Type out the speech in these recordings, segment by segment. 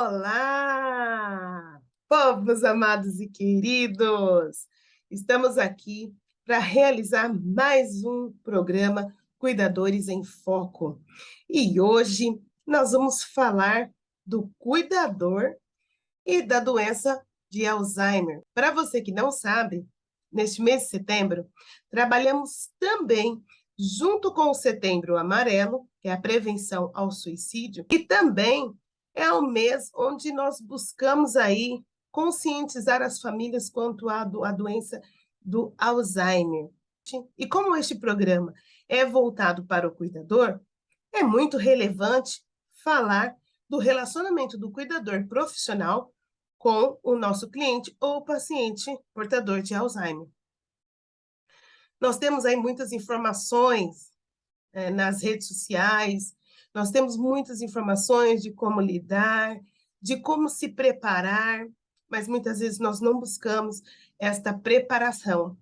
Olá, povos amados e queridos! Estamos aqui para realizar mais um programa Cuidadores em Foco. E hoje nós vamos falar do cuidador e da doença de Alzheimer. Para você que não sabe, neste mês de setembro, trabalhamos também junto com o Setembro Amarelo, que é a prevenção ao suicídio, e também é o mês onde nós buscamos aí conscientizar as famílias quanto à doença do Alzheimer. E como este programa é voltado para o cuidador, é muito relevante falar do relacionamento do cuidador profissional com o nosso cliente ou paciente portador de Alzheimer. Nós temos aí muitas informações nas redes sociais, nós temos muitas informações de como lidar, de como se preparar, mas muitas vezes nós não buscamos esta preparação.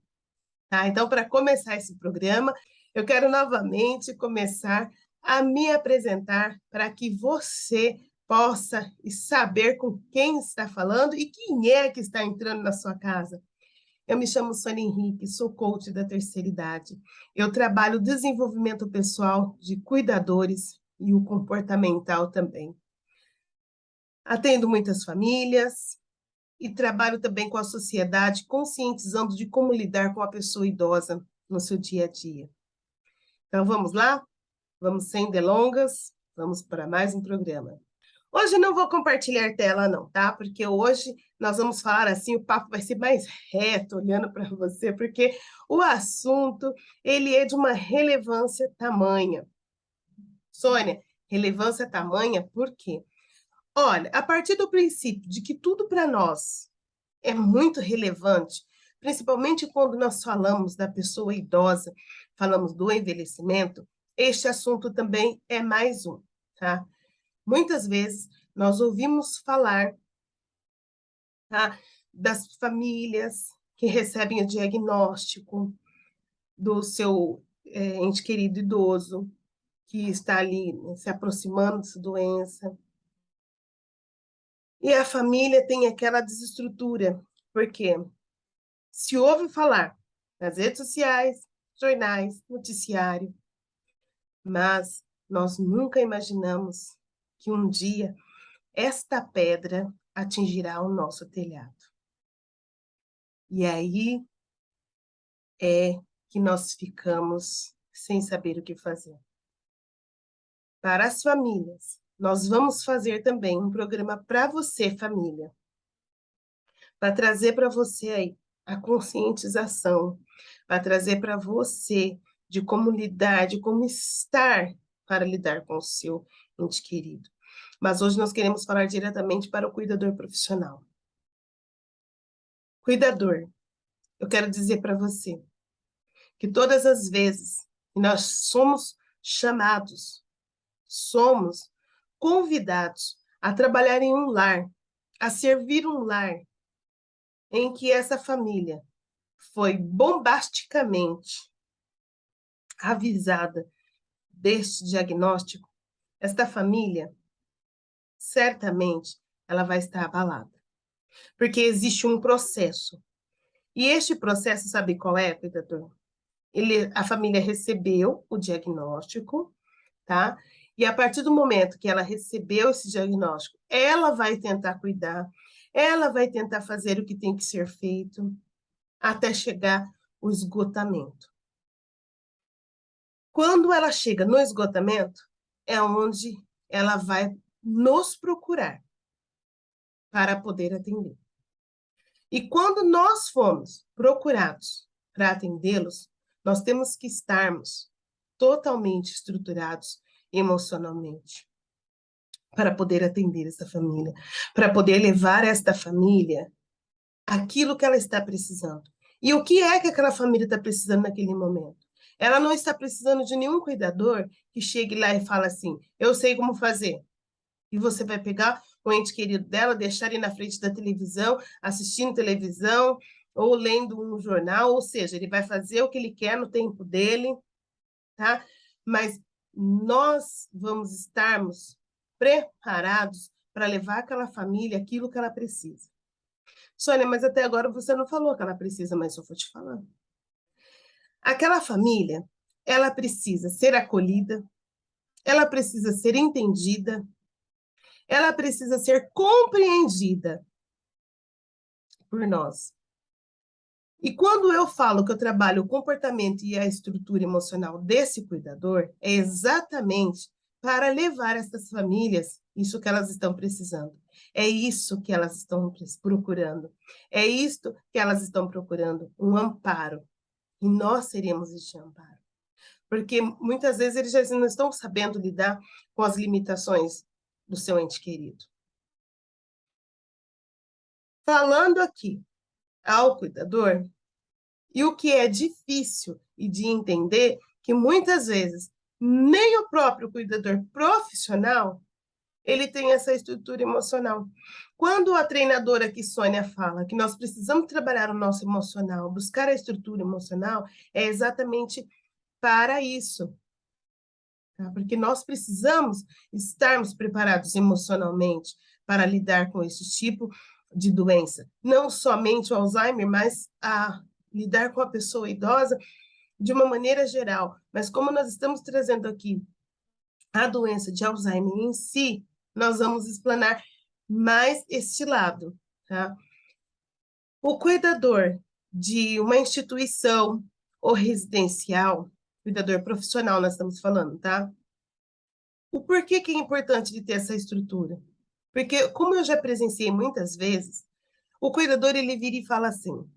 Tá? Então, para começar esse programa, eu quero novamente começar a me apresentar para que você possa saber com quem está falando e quem é que está entrando na sua casa. Eu me chamo Sônia Henrique, sou coach da terceira idade. Eu trabalho desenvolvimento pessoal de cuidadores e o comportamental também. Atendo muitas famílias e trabalho também com a sociedade, conscientizando de como lidar com a pessoa idosa no seu dia a dia. Então, vamos lá? Vamos sem delongas, vamos para mais um programa. Hoje eu não vou compartilhar tela não, tá? Porque hoje nós vamos falar assim, o papo vai ser mais reto, olhando para você, porque o assunto, ele é de uma relevância tamanha. Sônia, relevância tamanha por quê? Olha, a partir do princípio de que tudo para nós é muito relevante, principalmente quando nós falamos da pessoa idosa, falamos do envelhecimento, este assunto também é mais um, tá? Muitas vezes nós ouvimos falar, tá, das famílias que recebem o diagnóstico do seu ente querido idoso, que está ali, né, se aproximando dessa doença. E a família tem aquela desestrutura, porque se ouve falar nas redes sociais, jornais, noticiário, mas nós nunca imaginamos que um dia esta pedra atingirá o nosso telhado. E aí é que nós ficamos sem saber o que fazer. Para as famílias, nós vamos fazer também um programa para você, família, para trazer para você aí a conscientização, para trazer para você de como lidar, de como estar para lidar com o seu ente querido. Mas hoje nós queremos falar diretamente para o cuidador profissional. Cuidador, eu quero dizer para você que todas as vezes que nós somos chamados, somos convidados a trabalhar em um lar, a servir um lar em que essa família foi bombasticamente avisada deste diagnóstico, esta família, certamente, ela vai estar abalada. Porque existe um processo. E este processo, sabe qual é, cuidador? A família recebeu o diagnóstico, tá? E a partir do momento que ela recebeu esse diagnóstico, ela vai tentar cuidar, ela vai tentar fazer o que tem que ser feito, até chegar o esgotamento. Quando ela chega no esgotamento, é onde ela vai nos procurar para poder atender. E quando nós fomos procurados para atendê-los, nós temos que estarmos totalmente estruturados emocionalmente para poder atender essa família, para poder levar esta família aquilo que ela está precisando. E o que é que aquela família está precisando naquele momento? Ela não está precisando de nenhum cuidador que chegue lá e fale assim, eu sei como fazer. E você vai pegar o ente querido dela, deixar ele na frente da televisão, assistindo televisão, ou lendo um jornal, ou seja, ele vai fazer o que ele quer no tempo dele, tá? Mas nós vamos estarmos preparados para levar àquela família aquilo que ela precisa. Sônia, mas até agora você não falou que ela precisa, mas eu vou te falar. Aquela família, ela precisa ser acolhida, ela precisa ser entendida, ela precisa ser compreendida por nós. E quando eu falo que eu trabalho o comportamento e a estrutura emocional desse cuidador, é exatamente para levar essas famílias isso que elas estão precisando. É isso que elas estão procurando. É isto que elas estão procurando, um amparo. E nós seremos este amparo. Porque muitas vezes eles já não estão sabendo lidar com as limitações do seu ente querido. Falando aqui ao cuidador, e o que é difícil e de entender, que muitas vezes nem o próprio cuidador profissional, ele tem essa estrutura emocional. Quando a treinadora aqui, Sônia, fala que nós precisamos trabalhar o nosso emocional, buscar a estrutura emocional, é exatamente para isso. Tá? Porque nós precisamos estarmos preparados emocionalmente para lidar com esse tipo de doença. Não somente o Alzheimer, mas a lidar com a pessoa idosa de uma maneira geral. Mas como nós estamos trazendo aqui a doença de Alzheimer em si, nós vamos explanar mais este lado, tá? O cuidador de uma instituição ou residencial, cuidador profissional nós estamos falando, tá? O porquê que é importante de ter essa estrutura? Porque, como eu já presenciei muitas vezes, o cuidador, ele vira e fala assim,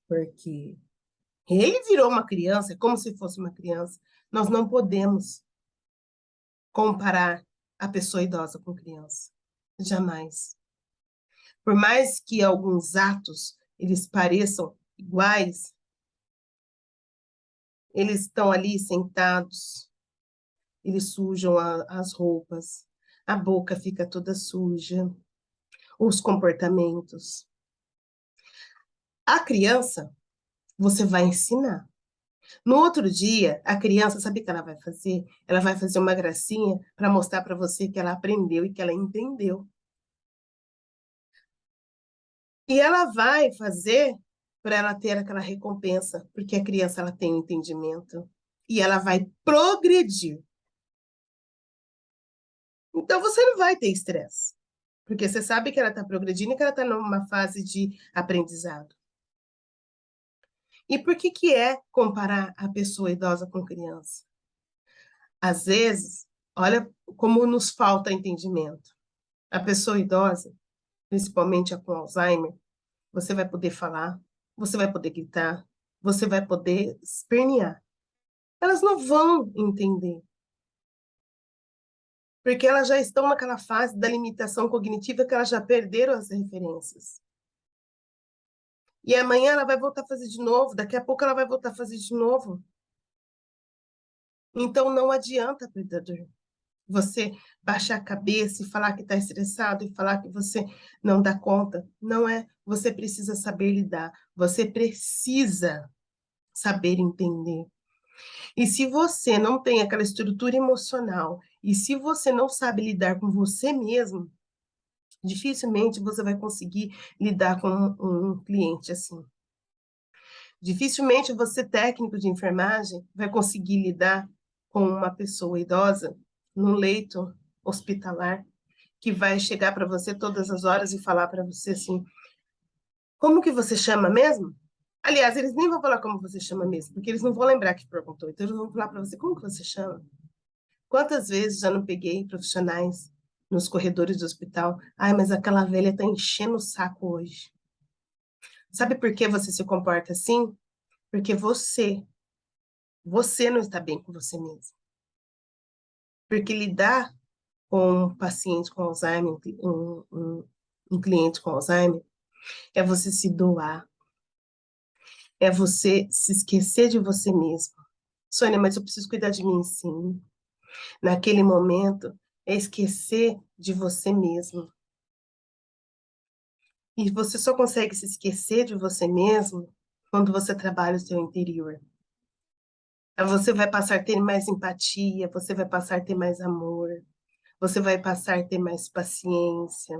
porque ele virou uma criança, é como se fosse uma criança. Nós não podemos comparar a pessoa idosa com criança. Jamais. Por mais que alguns atos eles pareçam iguais, eles estão ali sentados, eles sujam as roupas, a boca fica toda suja, os comportamentos. A criança, você vai ensinar. No outro dia, a criança, sabe o que ela vai fazer? Ela vai fazer uma gracinha para mostrar para você que ela aprendeu e que ela entendeu. E ela vai fazer para ela ter aquela recompensa, porque a criança ela tem entendimento e ela vai progredir. Então você não vai ter estresse, porque você sabe que ela está progredindo e que ela está numa fase de aprendizado. E por que é comparar a pessoa idosa com criança? Às vezes, olha como nos falta entendimento. A pessoa idosa, principalmente a com Alzheimer, você vai poder falar, você vai poder gritar, você vai poder espernear. Elas não vão entender. Porque elas já estão naquela fase da limitação cognitiva que elas já perderam as referências. E amanhã ela vai voltar a fazer de novo, daqui a pouco ela vai voltar a fazer de novo. Então não adianta, cuidador, você baixar a cabeça e falar que está estressado e falar que você não dá conta. Não é. Você precisa saber lidar. Você precisa saber entender. E se você não tem aquela estrutura emocional, e se você não sabe lidar com você mesmo, dificilmente você vai conseguir lidar com um cliente assim. Dificilmente você, técnico de enfermagem, vai conseguir lidar com uma pessoa idosa no leito hospitalar, que vai chegar para você todas as horas e falar para você assim, como que você chama mesmo? Aliás, eles nem vão falar como você chama mesmo, porque eles não vão lembrar que perguntou. Então, eles vão falar para você, como que você chama? Quantas vezes já não peguei profissionais nos corredores do hospital? Ai, mas aquela velha está enchendo o saco hoje. Sabe por que você se comporta assim? Porque você não está bem com você mesmo. Porque lidar com um paciente com Alzheimer, um cliente com Alzheimer, é você se doar, é você se esquecer de você mesmo. Sônia, mas eu preciso cuidar de mim, sim. Naquele momento, é esquecer de você mesmo. E você só consegue se esquecer de você mesmo quando você trabalha o seu interior. Você vai passar a ter mais empatia, você vai passar a ter mais amor, você vai passar a ter mais paciência.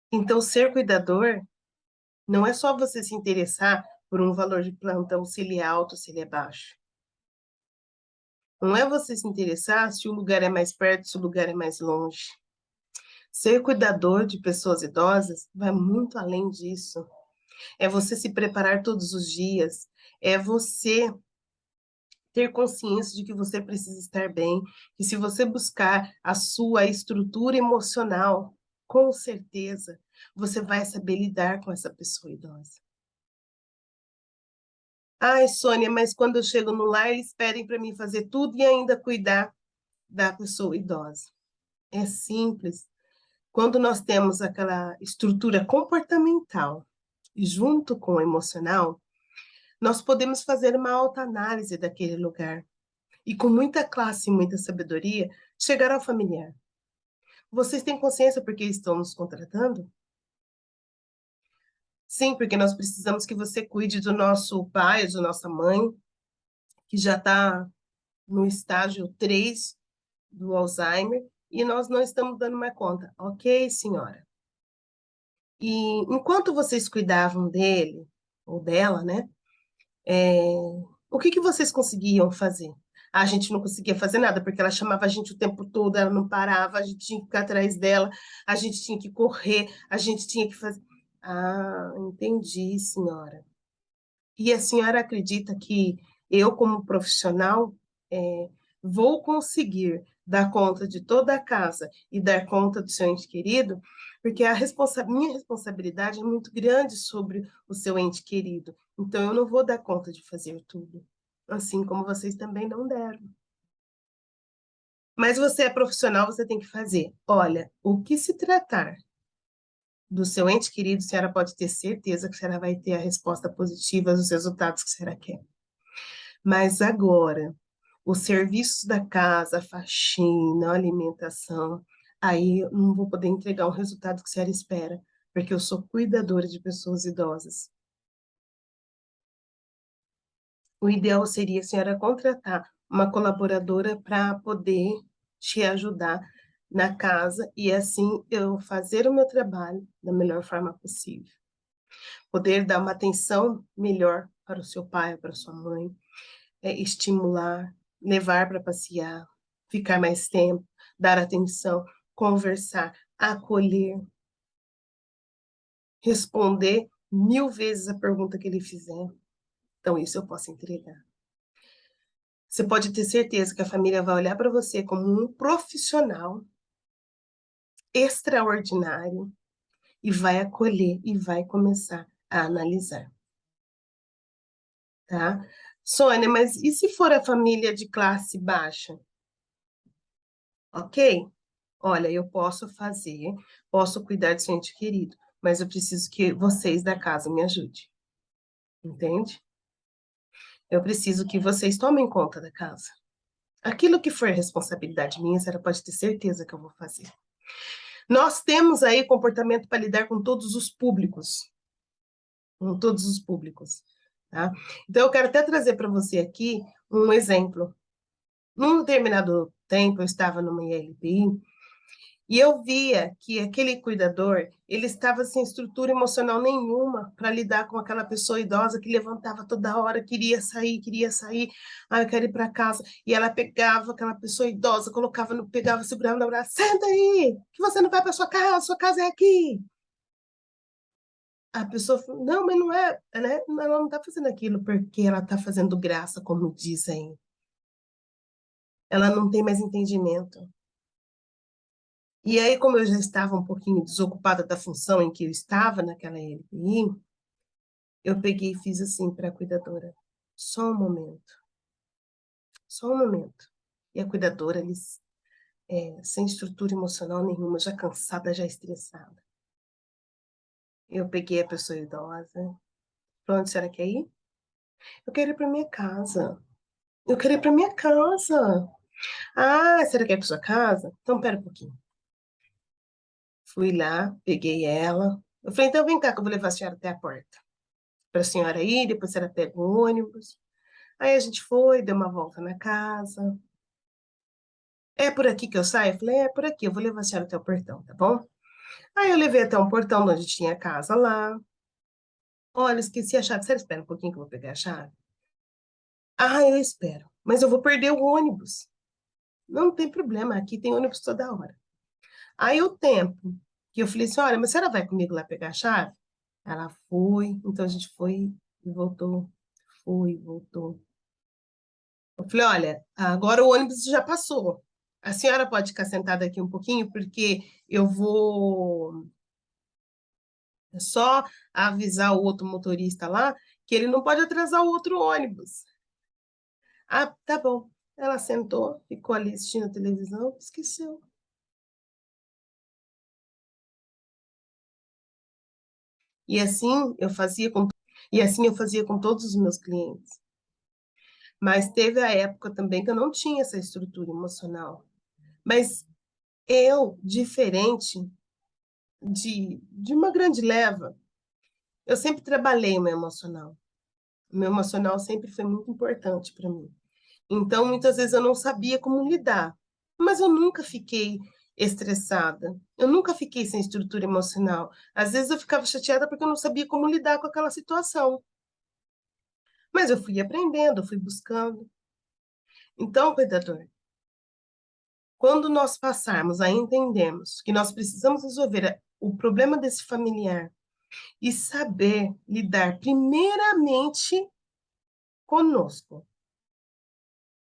Então, ser cuidador não é só você se interessar por um valor de plantão, se ele é alto, se ele é baixo. Não é você se interessar se o lugar é mais perto, se o lugar é mais longe. Ser cuidador de pessoas idosas vai muito além disso. É você se preparar todos os dias, é você ter consciência de que você precisa estar bem, que se você buscar a sua estrutura emocional, com certeza você vai saber lidar com essa pessoa idosa. Ai, Sônia, mas quando eu chego no lar, eles pedem para mim fazer tudo e ainda cuidar da pessoa idosa. É simples. Quando nós temos aquela estrutura comportamental junto com o emocional, nós podemos fazer uma autoanálise daquele lugar e, com muita classe e muita sabedoria, chegar ao familiar. Vocês têm consciência por que estão nos contratando? Sim, porque nós precisamos que você cuide do nosso pai, da nossa mãe, que já está no estágio 3 do Alzheimer, e nós não estamos dando mais conta. Ok, senhora? E enquanto vocês cuidavam dele, ou dela, né? O que que vocês conseguiam fazer? A gente não conseguia fazer nada, porque ela chamava a gente o tempo todo, ela não parava, a gente tinha que ficar atrás dela, a gente tinha que correr, a gente tinha que fazer. Ah, entendi, senhora. E a senhora acredita que eu, como profissional, é, vou conseguir dar conta de toda a casa e dar conta do seu ente querido? Porque minha responsabilidade é muito grande sobre o seu ente querido. Então, eu não vou dar conta de fazer tudo. Assim como vocês também não deram. Mas você é profissional, você tem que fazer. Olha, o que se tratar do seu ente querido, a senhora pode ter certeza que a senhora vai ter a resposta positiva dos resultados que a senhora quer. Mas agora, os serviços da casa, a faxina, a alimentação, aí eu não vou poder entregar o resultado que a senhora espera, porque eu sou cuidadora de pessoas idosas. O ideal seria a senhora contratar uma colaboradora para poder te ajudar na casa e assim eu fazer o meu trabalho da melhor forma possível. Poder dar uma atenção melhor para o seu pai, para a sua mãe, estimular, levar para passear, ficar mais tempo, dar atenção, conversar, acolher, responder 1000 vezes a pergunta que ele fizer. Então, isso eu posso entregar. Você pode ter certeza que a família vai olhar para você como um profissional extraordinário e vai acolher e vai começar a analisar, tá? Sônia, mas e se for a família de classe baixa? Ok? Olha, eu posso fazer, posso cuidar do seu ente querido, mas eu preciso que vocês da casa me ajudem, entende? Eu preciso que vocês tomem conta da casa. Aquilo que for responsabilidade minha, a senhora pode ter certeza que eu vou fazer. Nós temos aí comportamento para lidar com todos os públicos, com todos os públicos, tá? Então, eu quero até trazer para você aqui um exemplo. Num determinado tempo, eu estava numa ILPI, e eu via que aquele cuidador, ele estava sem estrutura emocional nenhuma para lidar com aquela pessoa idosa que levantava toda hora, queria sair, ah, eu quero ir para casa. E ela pegava aquela pessoa idosa, colocava no, pegava, segurava no braço, senta aí, que você não vai para sua casa é aqui. A pessoa falou, não, mas não é, né? Ela não está fazendo aquilo porque ela está fazendo graça, como dizem. Ela não tem mais entendimento. E aí, como eu já estava um pouquinho desocupada da função em que eu estava naquela LPI, eu peguei e fiz assim para a cuidadora: só um momento, só um momento. E a cuidadora, eles, sem estrutura emocional nenhuma, já cansada, já estressada. Eu peguei a pessoa idosa. Pra onde a senhora quer ir? Eu quero ir para minha casa. Eu quero ir para minha casa. Ah, a senhora quer ir para sua casa? Então, pera um pouquinho. Fui lá, peguei ela. Eu falei, então vem cá que eu vou levar a senhora até a porta. Para a senhora ir, depois a senhora pega o ônibus. Aí a gente foi, deu uma volta na casa. é por aqui que eu saio? Eu falei, é por aqui, eu vou levar a senhora até o portão, tá bom? Aí eu levei até um portão onde tinha a casa lá. Olha, esqueci a chave. Você espera um pouquinho que eu vou pegar a chave? Ah, eu espero. Mas eu vou perder o ônibus. Não tem problema, aqui tem ônibus toda hora. Aí o tempo que eu falei assim, olha, mas a senhora vai comigo lá pegar a chave? Ela foi, então a gente foi e voltou, foi e voltou. Eu falei, olha, agora o ônibus já passou. A senhora pode ficar sentada aqui um pouquinho, porque eu vou só avisar o outro motorista lá que ele não pode atrasar o outro ônibus. Ah, tá bom. Ela sentou, ficou ali assistindo a televisão, esqueceu. E assim eu fazia com, e assim eu fazia com todos os meus clientes. Mas teve a época também que eu não tinha essa estrutura emocional. Mas eu, diferente de uma grande leva, eu sempre trabalhei o meu emocional. O meu emocional sempre foi muito importante para mim. Então, muitas vezes eu não sabia como lidar, mas eu nunca fiquei estressada. Eu nunca fiquei sem estrutura emocional. Às vezes eu ficava chateada porque eu não sabia como lidar com aquela situação. Mas eu fui aprendendo, eu fui buscando. Então, cuidador, quando nós passarmos a entendermos que nós precisamos resolver o problema desse familiar e saber lidar primeiramente conosco,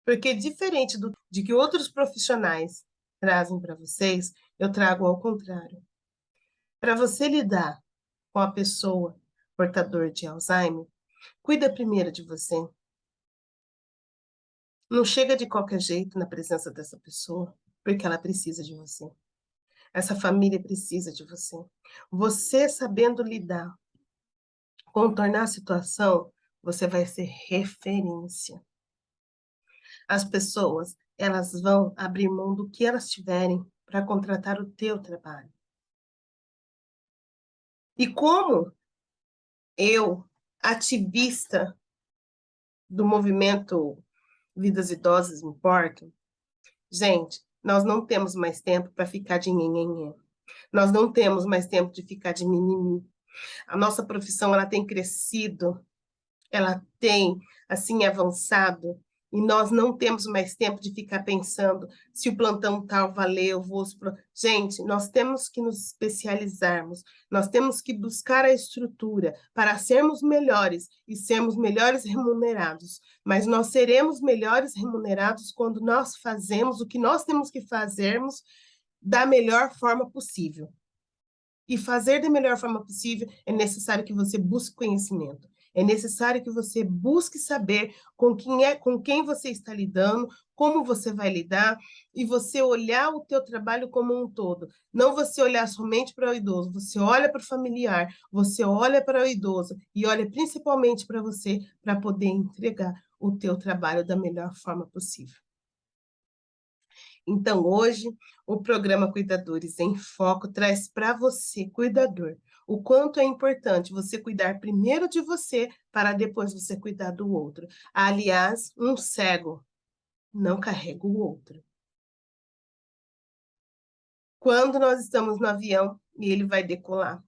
porque diferente de que outros profissionais trazem para vocês, eu trago ao contrário. Para você lidar com a pessoa portador de Alzheimer, cuida primeiro de você. Não chega de qualquer jeito na presença dessa pessoa, porque ela precisa de você. Essa família precisa de você. Você sabendo lidar, contornar a situação, você vai ser referência. As pessoas, elas vão abrir mão do que elas tiverem para contratar o teu trabalho. E como eu, ativista do movimento Vidas Idosas Importam, gente, nós não temos mais tempo para ficar de nhenhenhê. Nós não temos mais tempo de ficar de mimimi. A nossa profissão, ela tem crescido, ela tem, assim, avançado, e nós não temos mais tempo de ficar pensando se o plantão tal valeu, gente, nós temos que nos especializarmos, nós temos que buscar a estrutura para sermos melhores e sermos melhores remunerados, mas nós seremos melhores remunerados quando nós fazemos o que nós temos que fazermos da melhor forma possível. E fazer da melhor forma possível é necessário que você busque conhecimento. É necessário que você busque saber com quem você está lidando, como você vai lidar, e você olhar o teu trabalho como um todo. Não você olhar somente para o idoso, você olha para o familiar, você olha para o idoso e olha principalmente para você para poder entregar o teu trabalho da melhor forma possível. Então, hoje, o programa Cuidadores em Foco traz para você, cuidador, o quanto é importante você cuidar primeiro de você para depois você cuidar do outro. Aliás, um cego não carrega o outro. Quando nós estamos no avião e ele vai decolar,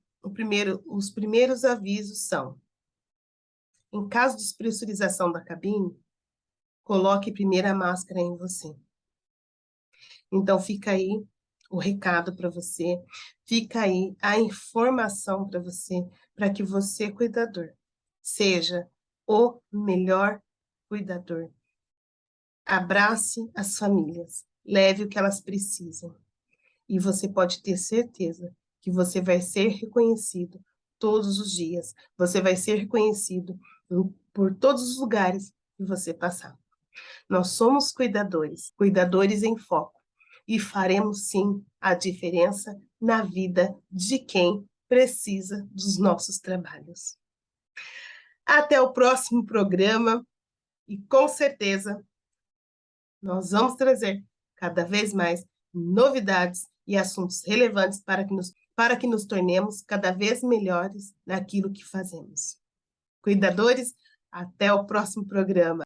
os primeiros avisos são: em caso de despressurização da cabine, coloque primeiro a máscara em você. Então, fica aí o recado para você, fica aí a informação para você, para que você, cuidador, seja o melhor cuidador. Abrace as famílias, leve o que elas precisam. E você pode ter certeza que você vai ser reconhecido todos os dias. Você vai ser reconhecido por todos os lugares que você passar. Nós somos cuidadores, cuidadores em foco, e faremos sim a diferença na vida de quem precisa dos nossos trabalhos. Até o próximo programa e com certeza nós vamos trazer cada vez mais novidades e assuntos relevantes para que nos tornemos cada vez melhores naquilo que fazemos. Cuidadores, até o próximo programa.